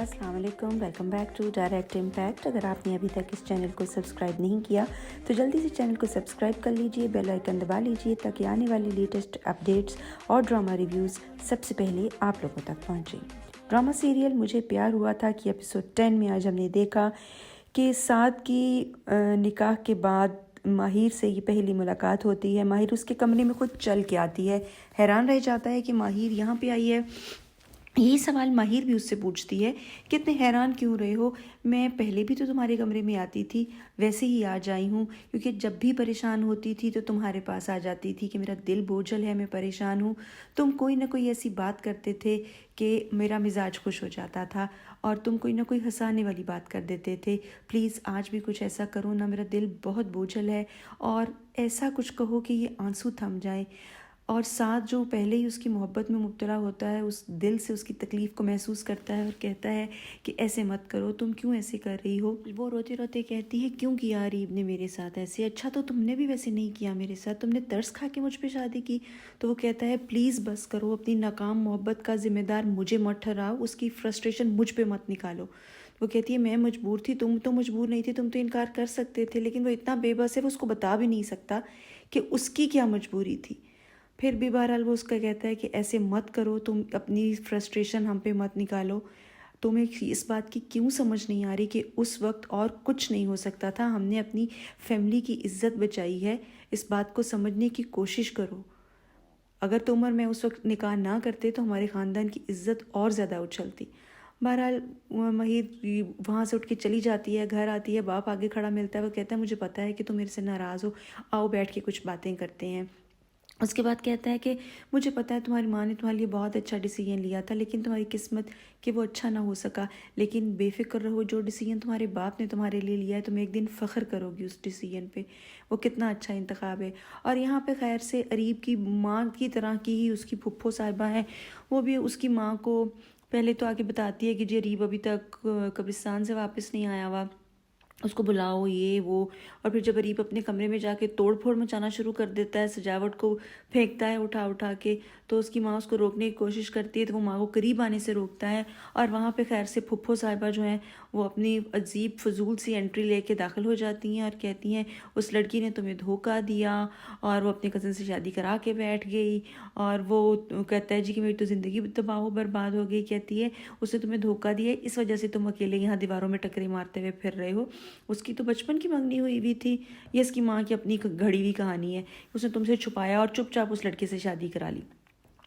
अस्सलाम वालेकुम, welcome back to Direct Impact. अगर आपने अभी तक इस चैनल को सब्सक्राइब नहीं किया तो जल्दी से चैनल को सब्सक्राइब कर लीजिए, बेल आइकन दबा लीजिए ताकि आने वाली लेटेस्ट अपडेट्स और ड्रामा रिव्यूज़ सबसे पहले आप लोगों तक पहुँचें। ड्रामा सीरियल मुझे प्यार हुआ था कि एपिसोड 10 में आज हमने देखा कि साद की निकाह के बाद माहिर से ये पहली मुलाकात होती है। माहिर उसके कमरे में खुद चल के आती है, हैरान रह जाता है कि माहिर यहाँ पे आई है। यही सवाल माहिर भी उससे पूछती है कि इतने हैरान क्यों रहे हो, मैं पहले भी तो तुम्हारे कमरे में आती थी, वैसे ही आज आई हूँ, क्योंकि जब भी परेशान होती थी तो तुम्हारे पास आ जाती थी कि मेरा दिल बोझल है, मैं परेशान हूँ। तुम कोई ना कोई ऐसी बात करते थे कि मेरा मिजाज खुश हो जाता था और तुम कोई ना कोई हंसाने वाली बात कर देते थे। प्लीज़ आज भी कुछ ऐसा करो ना, मेरा दिल बहुत बोझल है और ऐसा कुछ कहो कि ये आंसू थम जाए। और साथ जो पहले ही उसकी मोहब्बत में मुब्तला होता है, उस दिल से उसकी तकलीफ़ को महसूस करता है और कहता है कि ऐसे मत करो, तुम क्यों ऐसे कर रही हो। वो रोते रोते कहती है क्यों किया अरीब ने मेरे साथ ऐसे, अच्छा तो तुमने भी वैसे नहीं किया मेरे साथ, तुमने तरस खा के मुझ पे शादी की। तो वो कहता है प्लीज़ बस करो, अपनी नाकाम मोहब्बत का ज़िम्मेदार मुझे मत ठहराओ, उसकी फ्रस्ट्रेशन मुझ पर मत निकालो। वो कहती है मैं मजबूर थी, तुम तो मजबूर नहीं थी, तुम तो इनकार कर सकते थे। लेकिन वो इतना बेबस है, वो उसको बता भी नहीं सकता कि उसकी क्या मजबूरी थी। फिर भी बहरहाल वो उसका कहता है कि ऐसे मत करो, तुम अपनी फ्रस्ट्रेशन हम पे मत निकालो। तुम्हें इस बात की क्यों समझ नहीं आ रही कि उस वक्त और कुछ नहीं हो सकता था, हमने अपनी फैमिली की इज्जत बचाई है, इस बात को समझने की कोशिश करो। अगर तुम और मैं उस वक्त निकाह ना करते तो हमारे ख़ानदान की इज्जत और ज़्यादा उछलती। बहरहाल माहिर वहाँ से उठ के चली जाती है, घर आती है, बाप आगे खड़ा मिलता है। वो कहता है मुझे पता है कि तुम मेरे से नाराज़ हो, आओ बैठ के कुछ बातें करते हैं। उसके बाद कहता है कि मुझे पता है तुम्हारी माँ ने तुम्हारे लिए बहुत अच्छा डिसीजन लिया था, लेकिन तुम्हारी किस्मत कि वो अच्छा ना हो सका। लेकिन बेफिक्र रहो, जो डिसीजन तुम्हारे बाप ने तुम्हारे लिए लिया है तुम एक दिन फ़ख्र करोगी उस डिसीजन पे, वो कितना अच्छा इंतखाब है। और यहाँ पे खैर से अरीब की माँ की तरह की ही उसकी फुप्पो साहिबा है, वो भी उसकी माँ को पहले तो आके बताती है कि जी अरीब अभी तक कब्रिस्तान से वापस नहीं आया हुआ, उसको बुलाओ ये वो। और फिर जब अरीब अपने कमरे में जाके तोड़ फोड़ मचाना शुरू कर देता है, सजावट को फेंकता है उठा उठा के, तो उसकी माँ उसको रोकने की कोशिश करती है, तो वो माँ को करीब आने से रोकता है। और वहाँ पे खैर से फुप्पो साहिबा जो हैं वो अपनी अजीब फजूल सी एंट्री लेके दाखिल हो जाती हैं और कहती हैं उस लड़की ने तुम्हें धोखा दिया और वो अपने कज़न से शादी करा के बैठ गई। और वो कहता है जी कि मेरी तो ज़िंदगी तबाह बर्बाद हो गई। कहती है उसने तुम्हें धोखा दिया, इस वजह से तुम अकेले यहाँ दीवारों में टकरे मारते हुए फिर रहे हो। उसकी तो बचपन की मंगनी हुई हुई थी, ये इसकी माँ की अपनी घड़ी हुई कहानी है, उसने तुमसे छुपाया और चुपचाप उस लड़के से शादी करा ली।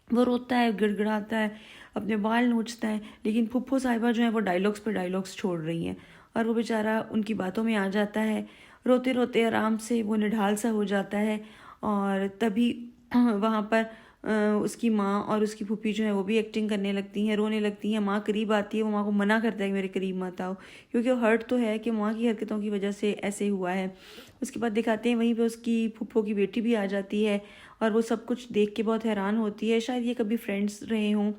वो रोता है, गिड़गिड़ाता है, अपने बाल नोचता है, लेकिन फुप्पो साहिबा जो है वो डायलॉग्स पे डायलॉग्स छोड़ रही हैं और वो बेचारा उनकी बातों में आ जाता है। रोते रोते आराम से वो निढाल सा हो जाता है और तभी वहाँ पर उसकी माँ और उसकी फूफी जो है वो भी एक्टिंग करने लगती हैं, रोने लगती हैं। माँ करीब आती है, वो माँ को मना करता है कि मेरे करीब मत आओ, क्योंकि वो हर्ट तो है कि माँ की हरकतों की वजह से ऐसे हुआ है। उसके बाद दिखाते हैं वहीं पे उसकी फूफो की बेटी भी आ जाती है और वो सब कुछ देख के बहुत हैरान होती है, शायद ये कभी फ्रेंड्स रहे हों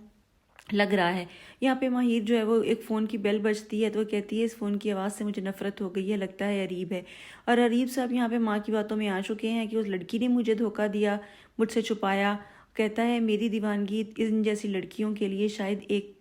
लग रहा है। यहाँ पे माहिर जो है वो एक फ़ोन की बेल बजती है तो वो कहती है इस फ़ोन की आवाज़ से मुझे नफ़रत हो गई है, लगता है अरीब है। और अरीब साहब यहाँ पे माँ की बातों में आ चुके हैं कि उस लड़की ने मुझे धोखा दिया, मुझसे छुपाया। कहता है मेरी दीवानगी इन जैसी लड़कियों के लिए शायद एक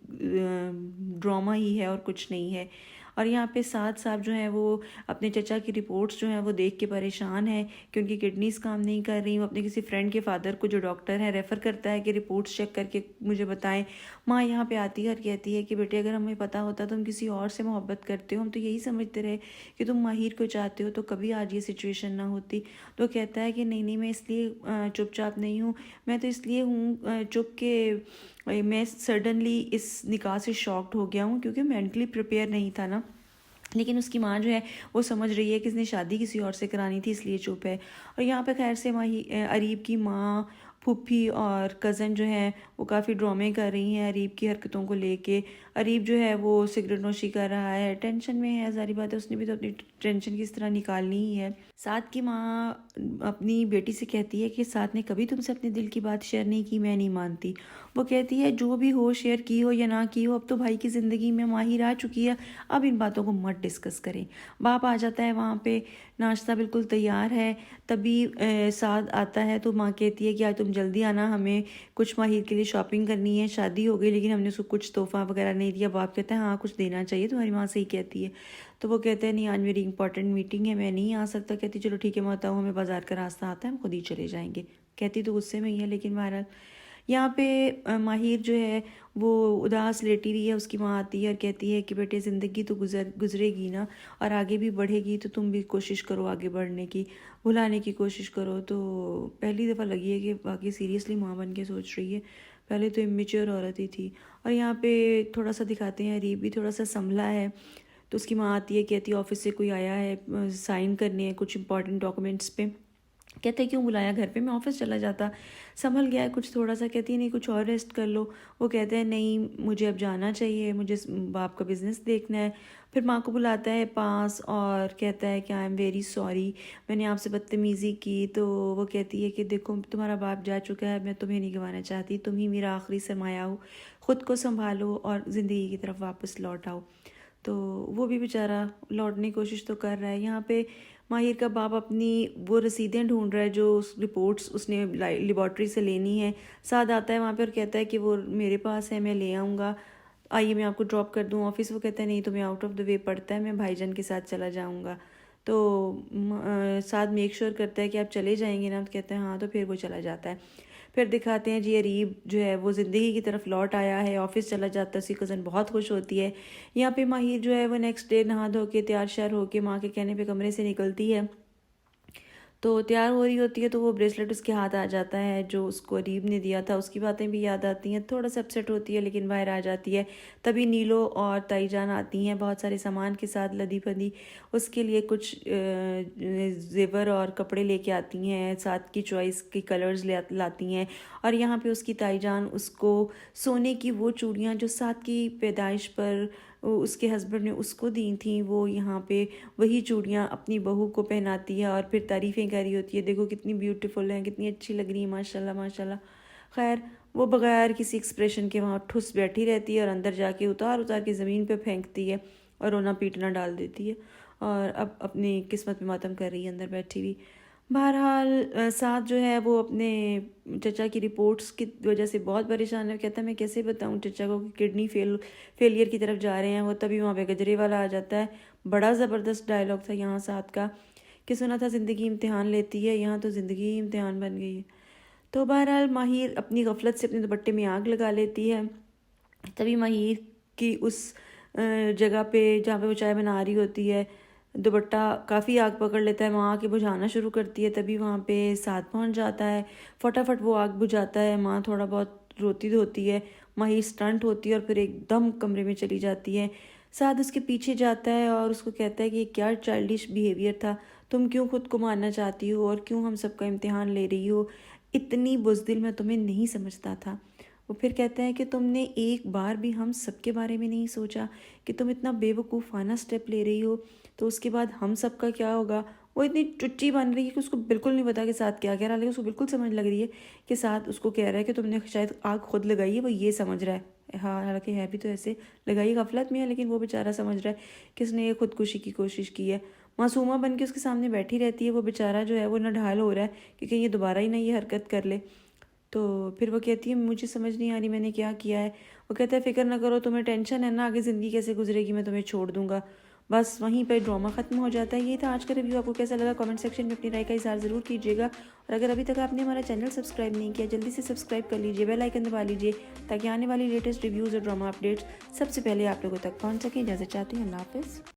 ड्रामा ही है और कुछ नहीं है। और यहाँ पे साथ साहब जो हैं वो अपने चचा की रिपोर्ट्स जो हैं वो देख के परेशान है कि उनकी किडनीज काम नहीं कर रही। वो अपने किसी फ्रेंड के फादर को जो डॉक्टर है रेफ़र करता है कि रिपोर्ट्स चेक करके मुझे बताएं। माँ यहाँ पे आती है और कहती है कि बेटे अगर हमें पता होता तुम किसी और से मोहब्बत करते हो, हम तो यही समझते रहे कि तुम माहिर को चाहते हो, तो कभी आज ये सिचुएशन ना होती। तो कहता है कि नहीं नहीं, मैं इसलिए चुपचाप नहीं हूँ, मैं तो इसलिए हूँ चुप के मैं सडनली इस निकाह से शॉक्ड हो गया हूँ क्योंकि मेंटली प्रिपेयर नहीं था ना। लेकिन उसकी माँ जो है वो समझ रही है कि इसने शादी किसी और से करानी थी, इसलिए चुप है। और यहाँ पे खैर से अरीब की माँ, फूफी और कज़न जो हैं वो काफ़ी ड्रामे कर रही हैं अरीब की हरकतों को लेके। अरीब जो है वो सिगरेट नोशी कर रहा है, टेंशन में है, सारी बात है, उसने भी तो अपनी टेंशन किस तरह निकालनी ही है। साथ की माँ अपनी बेटी से कहती है कि साथ ने कभी तुमसे अपने दिल की बात शेयर नहीं की, मैं नहीं मानती। वो कहती है जो भी हो, शेयर की हो या ना की हो, अब तो भाई की ज़िंदगी में माहिर आ चुकी है, अब इन बातों को मत डिस्कस करें। बाप आ जाता है वहाँ पे, नाश्ता बिल्कुल तैयार है, तभी साथ आता है तो माँ कहती है कि आज तुम जल्दी आना, हमें कुछ माहिर के लिए शॉपिंग करनी है, शादी हो गई लेकिन हमने उसको कुछ तोहफ़ा वगैरह नहीं दिया। बाप कहता है हाँ कुछ देना चाहिए, तुम्हारी माँ सही कहती है। तो वो कहते हैं नहीं आज मेरी इंपॉर्टेंट मीटिंग है, मैं नहीं आ सकता। कहती चलो ठीक है मैं बताऊँ, हमें बाज़ार का रास्ता आता है, हम खुद ही चले जाएंगे। कहती तो गुस्से में ही है, लेकिन बहरहाल यहाँ पे माहिर जो है वो उदास लेटी हुई है। उसकी माँ आती है और कहती है कि बेटे ज़िंदगी तो गुजरेगी ना, और आगे भी बढ़ेगी, तो तुम भी कोशिश करो आगे बढ़ने की, भुलाने की कोशिश करो। तो पहली दफ़ा लगी है कि बाकी सीरियसली माँ बन के सोच रही है। पहले तो इमेच्योर औरत ही थी। और यहाँ पे थोड़ा सा दिखाते हैं अरीब भी थोड़ा सा संभला है। तो उसकी माँ आती है, कहती है ऑफिस से कोई आया है, साइन करने हैं कुछ इंपॉर्टेंट डॉक्यूमेंट्स पे। कहते हैं क्यों बुलाया घर पे, मैं ऑफिस चला जाता। संभल गया है कुछ थोड़ा सा। कहती है नहीं कुछ और रेस्ट कर लो। वो कहते हैं नहीं मुझे अब जाना चाहिए, मुझे बाप का बिज़नेस देखना है। फिर माँ को बुलाता है पास और कहता है कि आई एम वेरी सॉरी, मैंने आपसे बदतमीज़ी की। तो वो कहती है कि देखो तुम्हारा बाप जा चुका है, मैं तुम्हें नहीं गंवाना चाहती, तुम ही मेरा आखिरी सरमाया हो, ख़ुद को संभालो और ज़िंदगी की तरफ वापस लौट आओ। तो वो भी बेचारा लौटने की कोशिश तो कर रहा है। यहाँ पे माहिर का बाप अपनी वो रसीदें ढूंढ रहा है जो उस रिपोर्ट्स उसने लेबॉर्ट्री से लेनी है। साथ आता है वहाँ पे और कहता है कि वो मेरे पास है, मैं ले आऊँगा, आइए मैं आपको ड्रॉप कर दूँ ऑफिस। वो कहता है नहीं तुम्हें आउट ऑफ द वे पड़ता है, मैं भाईजान के साथ चला जाऊँगा। तो साथ मेक श्योर करता है कि आप चले जाएंगे ना। तो कहते हैं हाँ। तो फिर वो चला जाता है। फिर दिखाते हैं जी अरीब जो है वो ज़िंदगी की तरफ लौट आया है, ऑफिस चला जाता है। उसकी कज़न बहुत खुश होती है। यहाँ पे माहिर जो है वो नेक्स्ट डे नहा धो के तैयार श्यार होके माँ के कहने पे कमरे से निकलती है। तो तैयार हो रही होती है तो वो ब्रेसलेट उसके हाथ आ जाता है जो उसको अरीब ने दिया था। उसकी बातें भी याद आती हैं, थोड़ा सा अपसेट होती है लेकिन बाहर आ जाती है। तभी नीलो और ताईजान आती हैं बहुत सारे सामान के साथ लदी फदी। उसके लिए कुछ जेवर और कपड़े लेके आती हैं, साथ की चॉइस के कलर्स लाती हैं। और यहाँ पे उसकी ताईजान उसको सोने की वो चूड़ियाँ जो साथ की पैदाइश पर उसके हस्बैंड ने उसको दी थी, वो यहाँ पे वही चूड़ियाँ अपनी बहू को पहनाती है और फिर तारीफ़ें कर रही होती है, देखो कितनी ब्यूटीफुल हैं, कितनी अच्छी लग रही है, माशाल्लाह माशाल्लाह। खैर वो बगैर किसी एक्सप्रेशन के वहाँ ठुस बैठी रहती है और अंदर जाके उतार उतार के ज़मीन पे फेंकती है और रोना पीटना डाल देती है और अब अपनी किस्मत पे मातम कर रही है अंदर बैठी हुई। बहरहाल साथ जो है वो अपने चचा की रिपोर्ट्स की वजह से बहुत परेशान है। कहता है मैं कैसे बताऊं चचा को कि किडनी फेलियर की तरफ जा रहे हैं वो। तभी वहाँ पे गजरे वाला आ जाता है। बड़ा ज़बरदस्त डायलॉग था यहाँ साथ का कि सुना था ज़िंदगी इम्तिहान लेती है, यहाँ तो ज़िंदगी ही इम्तिहान बन गई है। तो बहरहाल माहिर अपनी गफलत से अपने दुपट्टे में आग लगा लेती है। तभी माहिर की उस जगह पे जहाँ पे वो चाय बना रही होती है दुपट्टा काफ़ी आग पकड़ लेता है, वहाँ आके बुझाना शुरू करती है। तभी वहाँ पे साथ पहुँच जाता है, फटाफट वो आग बुझाता है। माँ थोड़ा बहुत रोती धोती है, माहिर स्टंट होती है और फिर एकदम कमरे में चली जाती है। साथ उसके पीछे जाता है और उसको कहता है कि क्या चाइल्डिश बिहेवियर था, तुम क्यों खुद को मारना चाहती हो और क्यों हम सबका इम्तिहान ले रही हो, इतनी बुज़दिल मैं तुम्हें नहीं समझता था। वो फिर कहता है कि तुमने एक बार भी हम सबके बारे में नहीं सोचा कि तुम इतना बेवकूफ़ाना स्टेप ले रही हो, तो उसके बाद हम सब का क्या होगा। वो इतनी चुच्ची बन रही है कि उसको बिल्कुल नहीं पता कि साथ क्या कह रहा है, लेकिन उसको बिल्कुल समझ लग रही है कि साथ उसको कह रहा है कि तुमने शायद आग खुद लगाई है, वो ये समझ रहा है। हाँ हालांकि है भी तो ऐसे लगाई गफलत में है, लेकिन वो बेचारा समझ रहा है कि उसने ये खुदकुशी की कोशिश की है। मासूमा बन के उसके सामने बैठी रहती है। वो बेचारा जो है वो नढाल हो रहा है कि कहीं ये दोबारा ही ना ये हरकत कर ले। तो फिर वो कहती है मुझे समझ नहीं आ रही मैंने क्या किया है। वो कहता है फ़िक्र ना करो, तुम्हें टेंशन है ना आगे ज़िंदगी कैसे गुजरेगी, मैं तुम्हें छोड़ दूंगा। बस वहीं पर ड्रामा ख़त्म हो जाता है। ये था आज का रिव्यू। आपको कैसा लगा कमेंट सेक्शन में अपनी राय का इज़हार ज़रूर कीजिएगा। और अगर अभी तक आपने हमारा चैनल सब्सक्राइब नहीं किया जल्दी से सब्सक्राइब कर लीजिए, बेल आइकन दबा लीजिए ताकि आने वाली लेटेस्ट रिव्यूज़ और ड्रामा अपडेट्स सबसे पहले आप लोगों तक पहुँच सकें। इजाज़त चाहती हूँ, अल्लाह हाफ़िज़।